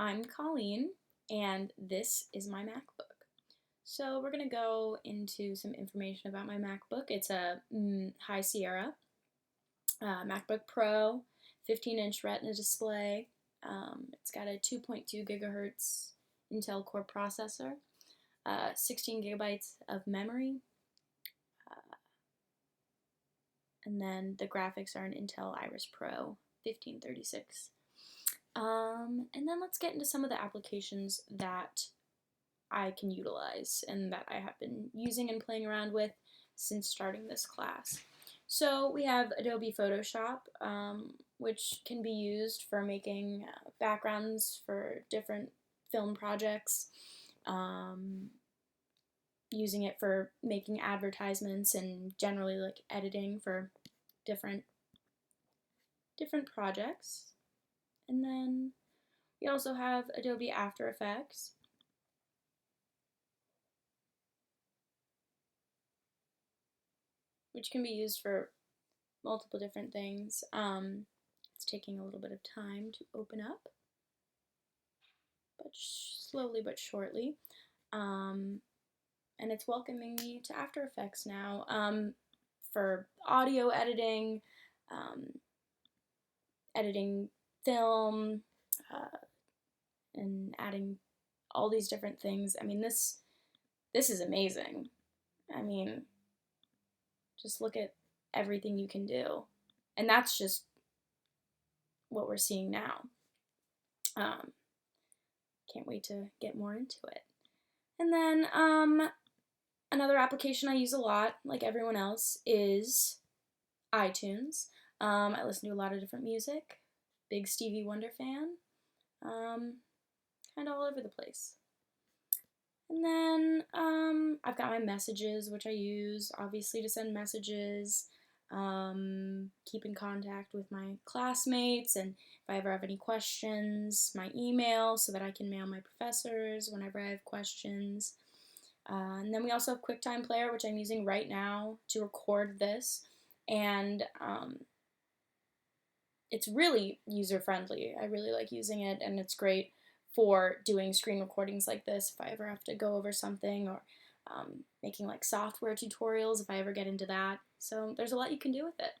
I'm Colleen, and this is my MacBook. So we're going to go into some information about my MacBook. It's a High Sierra MacBook Pro, 15-inch Retina display. It's got a 2.2 gigahertz Intel Core processor, 16 gigabytes of memory, and then the graphics are an Intel Iris Pro 1536. And then let's get into some of the applications that I can utilize and that I have been using and playing around with since starting this class. So we have Adobe Photoshop, which can be used for making backgrounds for different film projects, using it for making advertisements and generally like editing for different projects. And then we also have Adobe After Effects, which can be used for multiple different things. It's taking a little bit of time to open up, but slowly but surely. And it's welcoming me to After Effects now for audio editing, editing film, and adding all these different things. I mean, this is amazing. I mean, just look at everything you can do. And that's just what we're seeing now. Can't wait to get more into it. And then another application I use a lot, like everyone else, is iTunes. I listen to a lot of different music. Big Stevie Wonder fan. Kind of all over the place. And then I've got my messages, which I use obviously to send messages, keep in contact with my classmates, and if I ever have any questions, my email so that I can mail my professors whenever I have questions. And then we also have QuickTime Player, which I'm using right now to record this, and it's really user-friendly. I really like using it, and it's great for doing screen recordings like this if I ever have to go over something, or making like software tutorials if I ever get into that. So there's a lot you can do with it.